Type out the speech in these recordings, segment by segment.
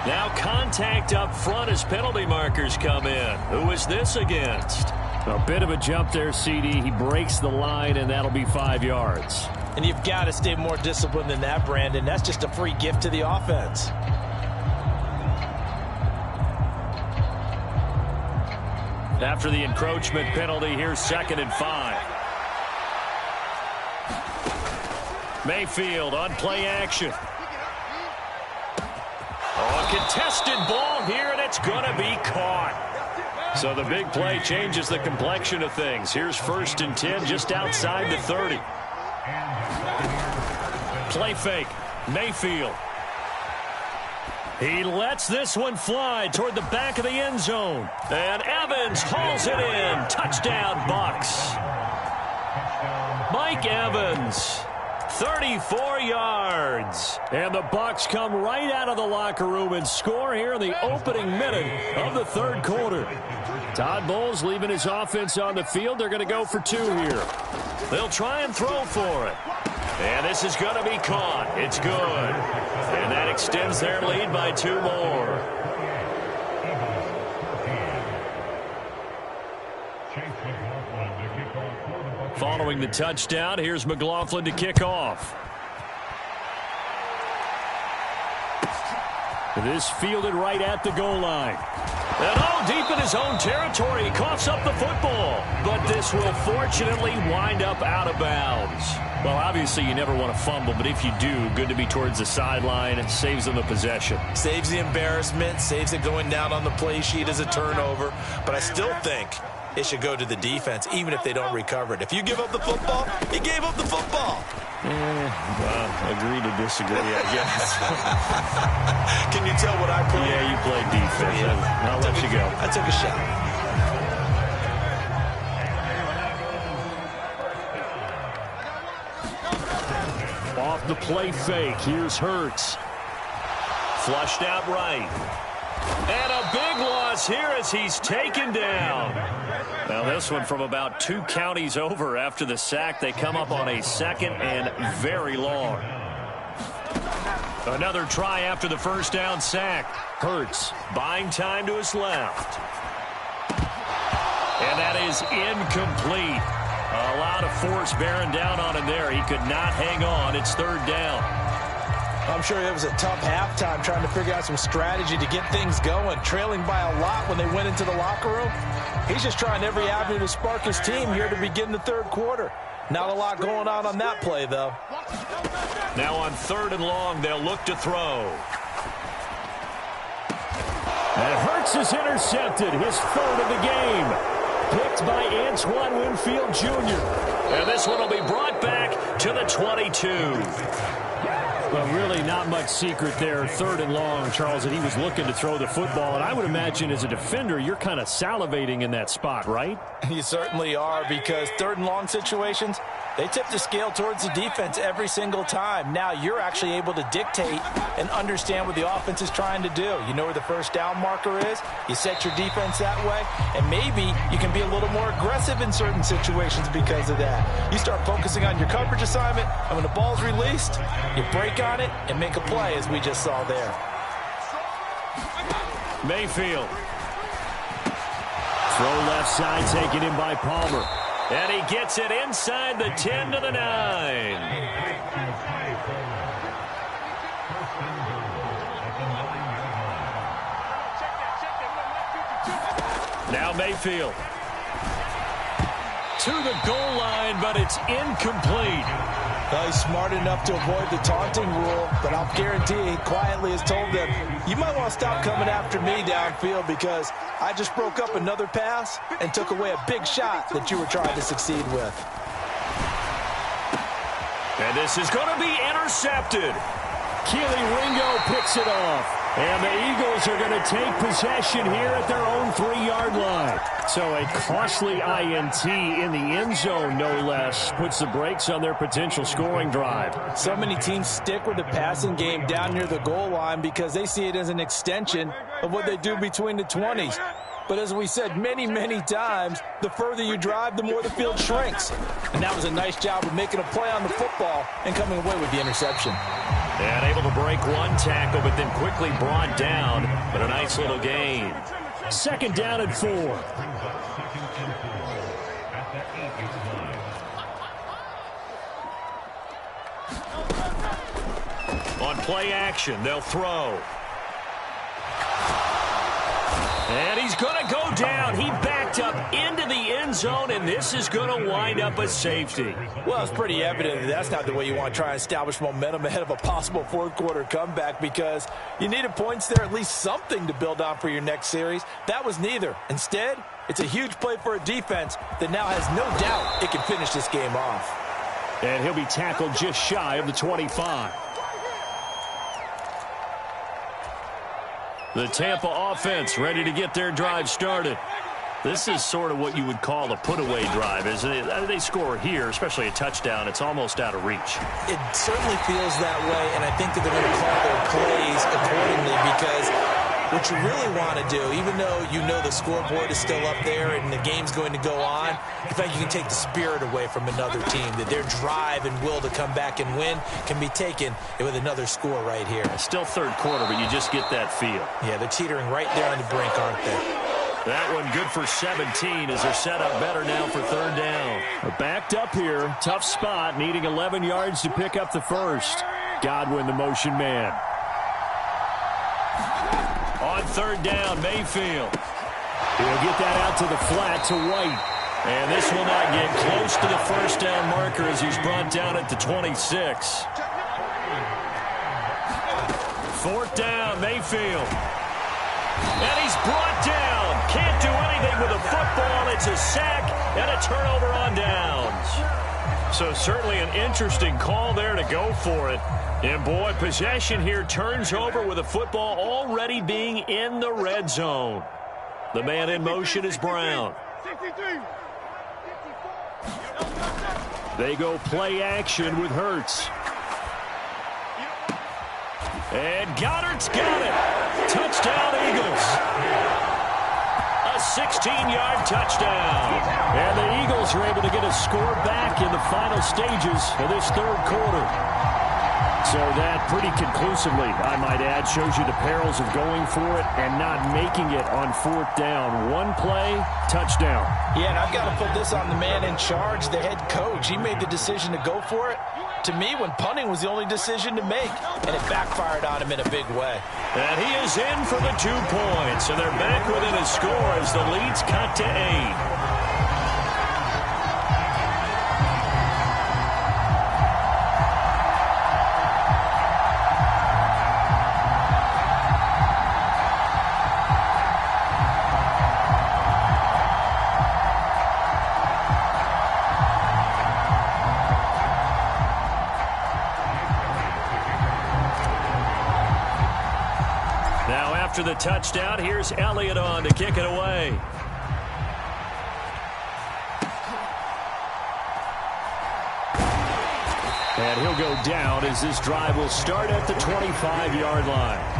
Now contact up front as penalty markers come in. Who is this against? A bit of a jump there, CD. He breaks the line, and that'll be 5 yards. And you've got to stay more disciplined than that, Brandon. That's just a free gift to the offense. After the encroachment penalty, here's 2nd and 5. Mayfield on play action. Oh, a contested ball here, and it's going to be caught. So the big play changes the complexion of things. Here's 1st and 10 just outside the 30. Play fake. Mayfield. He lets this one fly toward the back of the end zone. And Evans hauls it in. Touchdown, Bucks. Mike Evans. 34 yards. And the Bucks come right out of the locker room and score here in the opening minute of the 3rd quarter. Todd Bowles leaving his offense on the field. They're going to go for 2 here. They'll try and throw for it. And this is going to be caught. It's good. And that extends their lead by 2 more. Following the touchdown, here's McLaughlin to kick off. This fielded right at the goal line. And deep in his own territory, he coughs up the football. But this will fortunately wind up out of bounds. Well, obviously you never want to fumble, but if you do, good to be towards the sideline. It saves them the possession. Saves the embarrassment, saves it going down on the play sheet as a turnover. But I still think it should go to the defense, even if they don't recover it. If you give up the football, you gave up the football. Agree to disagree, I guess. Can you tell what I played? Yeah, you played defense. Yeah. I'll let you go. I took a shot. Off the play fake, here's Hurts. Flushed out right. And a big loss here as he's taken down. Now this one from about 2 counties over after the sack. They come up on a 2nd and very long. Another try after the 1st down sack. Hurts buying time to his left. And that is incomplete. A lot of force bearing down on him there. He could not hang on. It's 3rd down. I'm sure it was a tough halftime trying to figure out some strategy to get things going. Trailing by a lot when they went into the locker room. He's just trying every avenue to spark his team here to begin the 3rd quarter. Not a lot going on that play, though. Now on 3rd and long, they'll look to throw. And Hurts is intercepted. His 3rd of the game. Picked by Antoine Winfield Jr. And this one will be brought back to the 22. Well, really not much secret there. 3rd and long, Charles, that he was looking to throw the football. And I would imagine as a defender, you're kind of salivating in that spot, right? You certainly are, because 3rd and long situations, they tip the scale towards the defense every single time. Now you're actually able to dictate and understand what the offense is trying to do. You know where the 1st down marker is. You set your defense that way, and maybe you can be a little more aggressive in certain situations because of that. You start focusing on your coverage assignment, and when the ball's released, you break on it and make a play, as we just saw there. Mayfield. Throw left side taken in by Palmer. And he gets it inside the 10 to the 9. Now Mayfield. To the goal line, but it's incomplete. Well, he's smart enough to avoid the taunting rule, but I'll guarantee he quietly has told them, you might want to stop coming after me downfield because I just broke up another pass and took away a big shot that you were trying to succeed with. And this is going to be intercepted. Keely Ringo picks it off. And the Eagles are going to take possession here at their own 3-yard line. So a costly INT in the end zone, no less, puts the brakes on their potential scoring drive. So many teams stick with the passing game down near the goal line because they see it as an extension of what they do between the 20s. But as we said many, many times, the further you drive, the more the field shrinks. And that was a nice job of making a play on the football and coming away with the interception. And able to break one tackle, but then quickly brought down. But a nice little gain. 2nd down and 4. On play action, they'll throw. And he's going to go down. He backed up into the end zone, and this is going to wind up a safety. Well, it's pretty evident that that's not the way you want to try and establish momentum ahead of a possible fourth-quarter comeback, because you needed points there, at least something to build on for your next series. That was neither. Instead, it's a huge play for a defense that now has no doubt it can finish this game off. And he'll be tackled just shy of the 25. The Tampa offense ready to get their drive started. This is sort of what you would call a put-away drive, isn't it? They score here, especially a touchdown. It's almost out of reach. It certainly feels that way, and I think that they're going to call their plays accordingly, because what you really want to do, even though you know the scoreboard is still up there and the game's going to go on, in fact, you can take the spirit away from another team, that their drive and will to come back and win can be taken with another score right here. It's still third quarter, but you just get that feel. Yeah, they're teetering right there on the brink, aren't they? That one good for 17 as they're set up better now for 3rd down. Backed up here. Tough spot, needing 11 yards to pick up the first. Godwin, the motion man. On 3rd down, Mayfield. He'll get that out to the flat to White. And this will not get close to the first down marker as he's brought down at the 26. 4th down, Mayfield. And he's brought down. Can't do anything with the football. It's a sack and a turnover on downs. So certainly an interesting call there to go for it. And boy, possession here turns over with the football already being in the red zone. The man in motion is Brown. They go play action with Hurts. And Goddard's got it. Touchdown, Eagles. A 16-yard touchdown. And the Eagles are able to get a score back in the final stages of this 3rd quarter. So that pretty conclusively, I might add, shows you the perils of going for it and not making it on 4th down. One play, touchdown. Yeah, and I've got to put this on the man in charge, the head coach. He made the decision to go for it. To me, when punting was the only decision to make, and it backfired on him in a big way. And he is in for the 2 points, and they're back within a score as the lead's cut to 8. After the touchdown, here's Elliott on to kick it away. And he'll go down as this drive will start at the 25-yard line.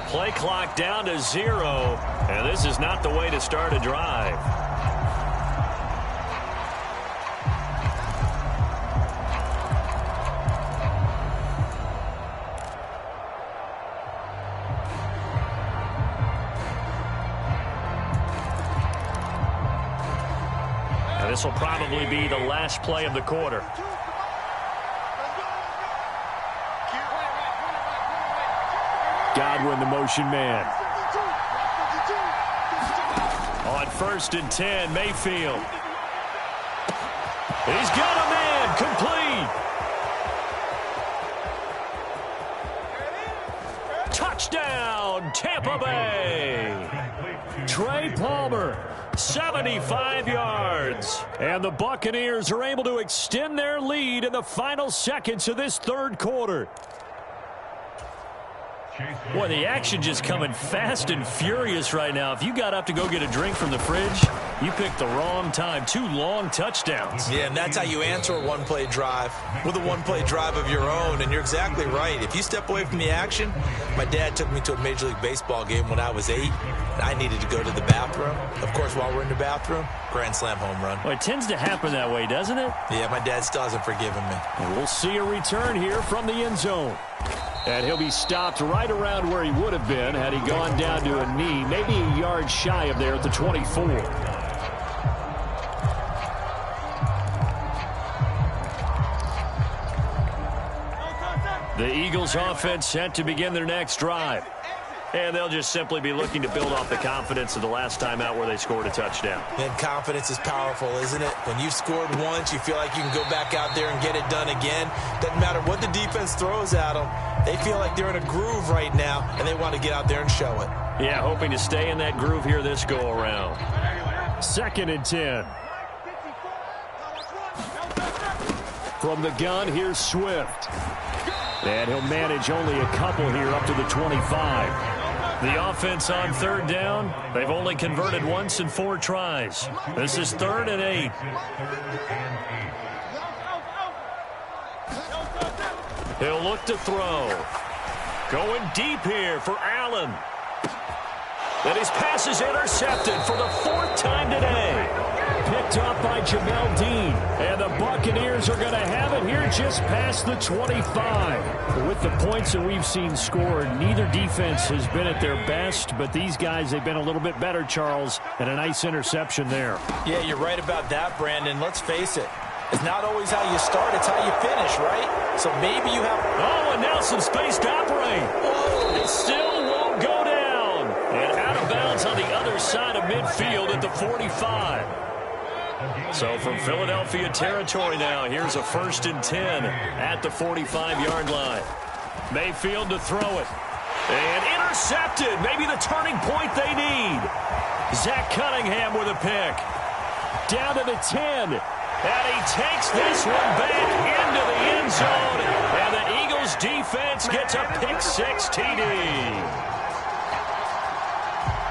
Play clock down to 0, and this is not the way to start a drive. And this will probably be the last play of the quarter. Godwin, the motion man. On 1st and 10, Mayfield. He's got a man, complete. Touchdown, Tampa Bay. Trey Palmer, 75 yards. And the Buccaneers are able to extend their lead in the final seconds of this third quarter. Boy, the action just coming fast and furious right now. If you got up to go get a drink from the fridge, you picked the wrong time. 2 long touchdowns. Yeah, and that's how you answer a one-play drive with a one-play drive of your own. And you're exactly right. If you step away from the action, my dad took me to a Major League Baseball game when I was 8, and I needed to go to the bathroom. Of course, while we're in the bathroom, grand slam home run. Well, it tends to happen that way, doesn't it? Yeah, my dad still hasn't forgiven me. And we'll see a return here from the end zone. And he'll be stopped right around where he would have been had he gone down to a knee, maybe a yard shy of there at the 24. The Eagles offense set to begin their next drive. And they'll just simply be looking to build off the confidence of the last time out where they scored a touchdown. And confidence is powerful, isn't it? When you've scored once, you feel like you can go back out there and get it done again. Doesn't matter what the defense throws at them. They feel like they're in a groove right now, and they want to get out there and show it. Yeah, hoping to stay in that groove here this go-around. 2nd and 10. From the gun, here's Swift. And he'll manage only a couple here up to the 25. The offense on 3rd down, they've only converted once in 4 tries. This is 3rd and 8. He'll look to throw. Going deep here for Allen. And his pass is intercepted for the 4th time today. Picked up by Jamel Dean. And the Buccaneers are going to have it here just past the 25. With the points that we've seen scored, neither defense has been at their best, but these guys, they've been a little bit better, Charles, and a nice interception there. Yeah, you're right about that, Brandon. Let's face it. It's not always how you start, it's how you finish, right? So maybe you have... Oh, and now some space to operate. Whoa! It still won't go down. And out of bounds on the other side of midfield at the 45. So from Philadelphia territory now, here's a 1st and 10 at the 45-yard line. Mayfield to throw it. And intercepted. Maybe the turning point they need. Zach Cunningham with a pick. Down to the 10. And he takes this one back into the end zone. And the Eagles defense gets a pick-6 TD.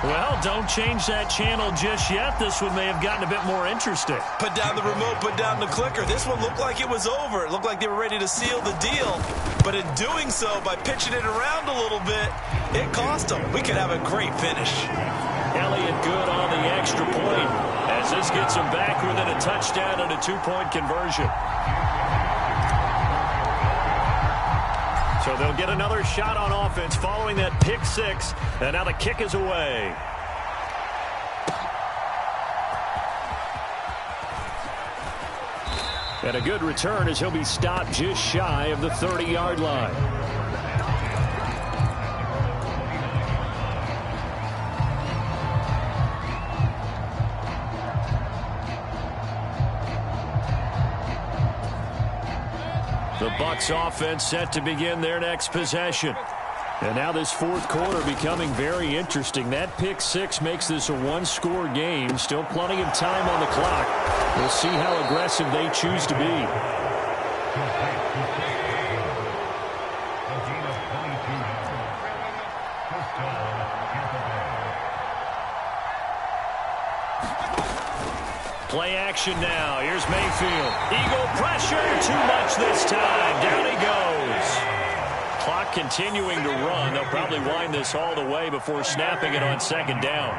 Well, don't change that channel just yet. This one may have gotten a bit more interesting. Put down the remote, put down the clicker. This one looked like it was over. It looked like they were ready to seal the deal. But in doing so, by pitching it around a little bit, it cost them. We could have a great finish. Elliott good on the extra point as this gets him back within a touchdown and a 2-point conversion. So they'll get another shot on offense following that pick-6, and now the kick is away. And a good return as he'll be stopped just shy of the 30-yard line. The Bucs offense set to begin their next possession. And now this 4th quarter becoming very interesting. That pick-6 makes this a 1-score game. Still plenty of time on the clock. We'll see how aggressive they choose to be. Play action now. Here's Mayfield. Eagle pressure. Too much this time. Down he goes. Clock continuing to run. They'll probably wind this all the way before snapping it on 2nd down.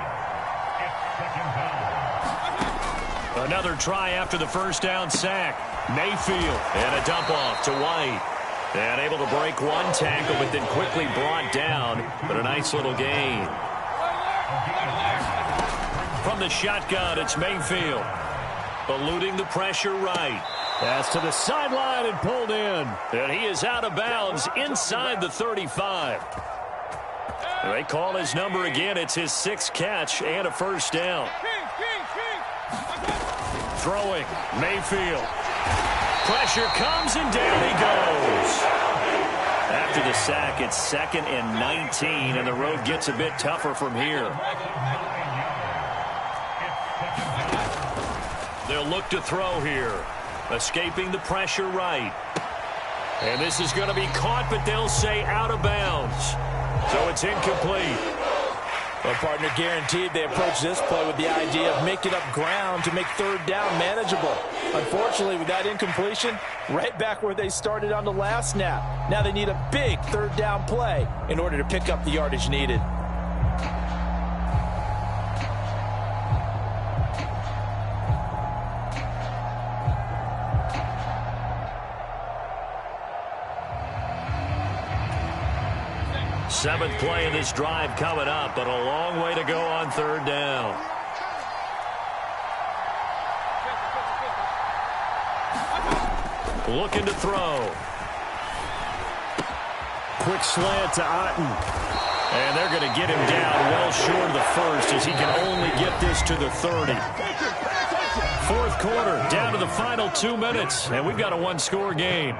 Another try after the 1st down sack. Mayfield. And a dump off to White. And able to break one tackle, but then quickly brought down. But a nice little gain. From the shotgun, it's Mayfield. Eluding the pressure right. Pass to the sideline and pulled in. And he is out of bounds inside the 35. They call his number again. It's his 6th catch and a 1st down. Throwing, Mayfield. Pressure comes and down he goes. After the sack, it's 2nd and 19, and the road gets a bit tougher from here. They'll look to throw here. Escaping the pressure right. And this is going to be caught, but they'll say out of bounds. So it's incomplete. Well, partner, guaranteed they approach this play with the idea of making up ground to make third down manageable. Unfortunately, with that incompletion, right back where they started on the last snap. Now they need a big third down play in order to pick up the yardage needed. Seventh play of this drive coming up, but a long way to go on third down. Looking to throw. Quick slant to Otten. And they're going to get him down well short of the first as he can only get this to the 30. Fourth quarter, down to the final 2 minutes, and we've got a one-score game.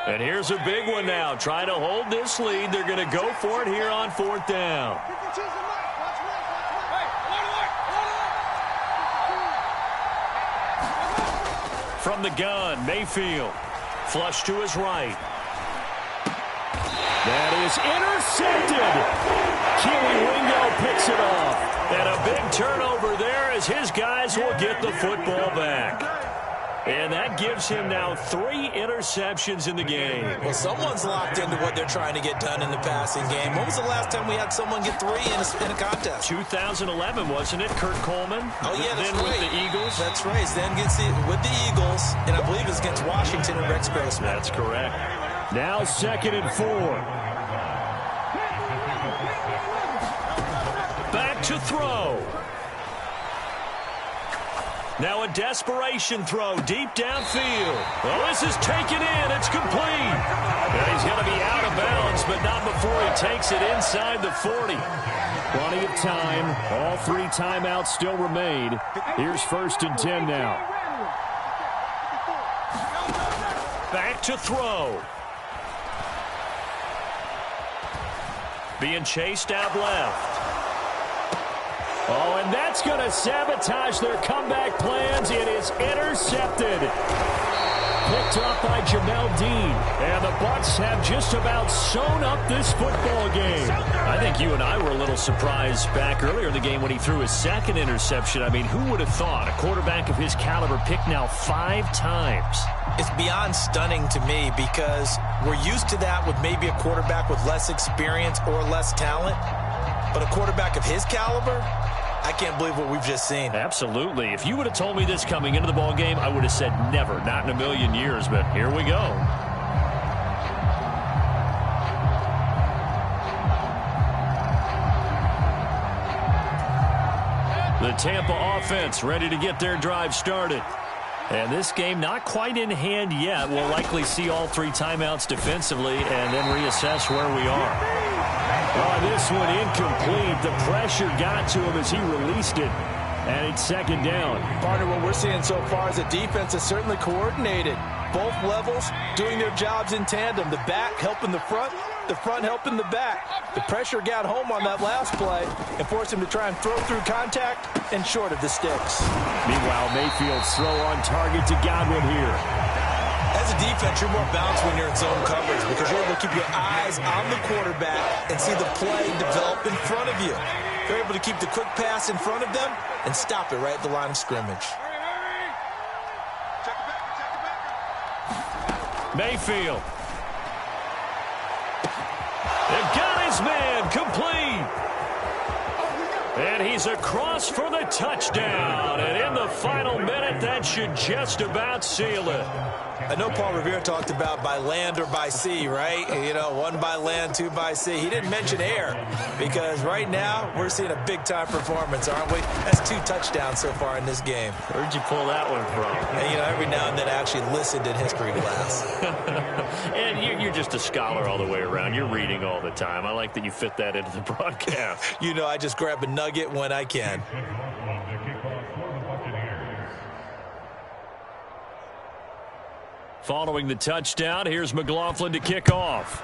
And here's a big one now. Trying to hold this lead. They're going to go for it here on fourth down. From the gun, Mayfield. Flush to his right. That is intercepted. Keely Wingo picks it off. And a big turnover there as his guys will get the football back. And that gives him now 3 interceptions in the game. Well, someone's locked into what they're trying to get done in the passing game. When was the last time we had someone get 3 in a contest? 2011, wasn't it? Kurt Coleman? Oh, yeah, that's then right. with the Eagles? That's right. Then gets it with the Eagles, and I believe it's against Washington and Rex Grossman. That's correct. Now 2nd and 4. Back to throw. Now a desperation throw deep downfield. Well, this is taken in. It's complete. And he's going to be out of bounds, but not before he takes it inside the 40. Plenty of time. All 3 timeouts still remain. Here's 1st and 10 now. Back to throw. Being chased out left. Oh, and that's going to sabotage their comeback plans. It is intercepted. Picked up by Jamel Dean. And the Bucs have just about sewn up this football game. I think you and I were a little surprised back earlier in the game when he threw his 2nd interception. I mean, who would have thought a quarterback of his caliber picked now 5 times? It's beyond stunning to me because we're used to that with maybe a quarterback with less experience or less talent. But a quarterback of his caliber, I can't believe what we've just seen. Absolutely. If you would have told me this coming into the ball game, I would have said never, not in a million years, but here we go. The Tampa offense ready to get their drive started. And this game not quite in hand yet. We'll likely see all 3 timeouts defensively and then reassess where we are. Oh, this one incomplete. The pressure got to him as he released it. And it's 2nd down. Partner, what we're seeing so far is the defense is certainly coordinated. Both levels doing their jobs in tandem. The back helping the front helping the back. The pressure got home on that last play and forced him to try and throw through contact and short of the sticks. Meanwhile, Mayfield's throw on target to Godwin here. As a defense, you're more balanced when you're in zone coverage because you're able to keep your eyes on the quarterback and see the play develop in front of you. You're able to keep the quick pass in front of them and stop it right at the line of scrimmage. Mayfield. They've got his man complete. And he's across for the touchdown. And in the final minute, that should just about seal it. I know Paul Revere talked about by land or by sea, right? You know, 1 by land, 2 by sea. He didn't mention air because right now we're seeing a big-time performance, aren't we? That's 2 touchdowns so far in this game. Where'd you pull that one from? And, you know, every now and then I actually listened in history class. And you're just a scholar all the way around. You're reading all the time. I like that you fit that into the broadcast. You know, I just grab a nugget when I can. Following the touchdown, here's McLaughlin to kick off.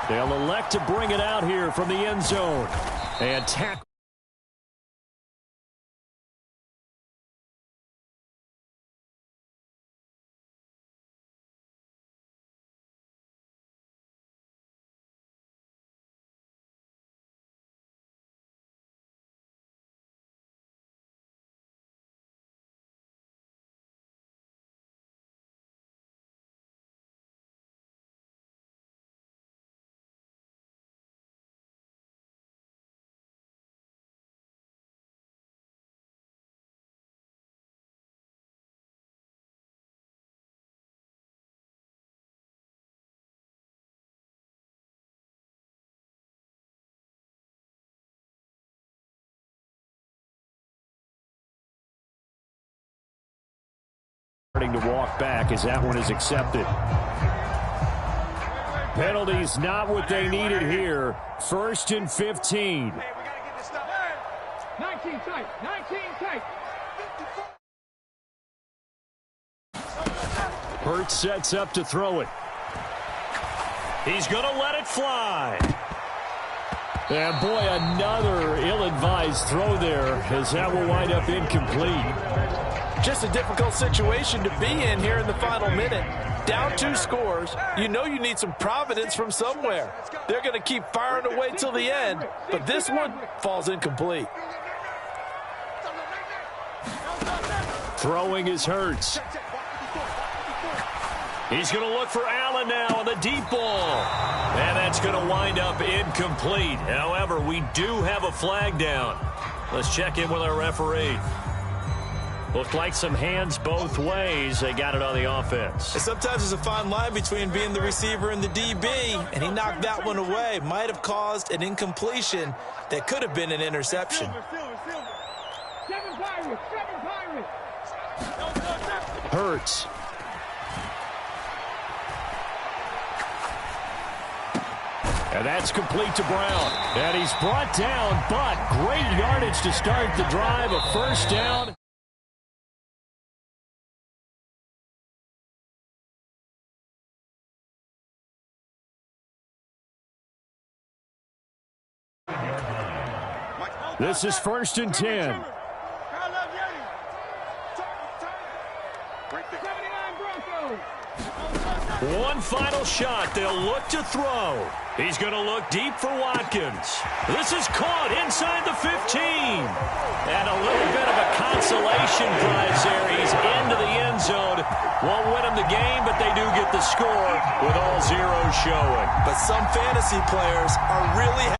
They'll elect to bring it out here from the end zone. And tackle. Starting to walk back as that one is accepted. Penalties not what they needed here. 1st and 15. Hey, we gotta get this stuff. 19 tight. 19 tight. Hurts sets up to throw it. He's going to let it fly. And boy, another ill-advised throw there as that will wind up incomplete. Just a difficult situation to be in here in the final minute. Down 2 scores. You know you need some providence from somewhere. They're going to keep firing away till the end, but this one falls incomplete. Throwing is Hurts. He's going to look for Allen now on the deep ball. And that's going to wind up incomplete. However, we do have a flag down. Let's check in with our referee. Looked like some hands both ways. They got it on the offense. Sometimes there's a fine line between being the receiver and the DB, and he knocked that one away. Might have caused an incompletion that could have been an interception. Hurts. And that's complete to Brown. And he's brought down, but great yardage to start the drive. A 1st down. This is 1st and 10. One final shot. They'll look to throw. He's going to look deep for Watkins. This is caught inside the 15. And a little bit of a consolation prize there. He's into the end zone. Won't win him the game, but they do get the score with all zeros showing. But some fantasy players are really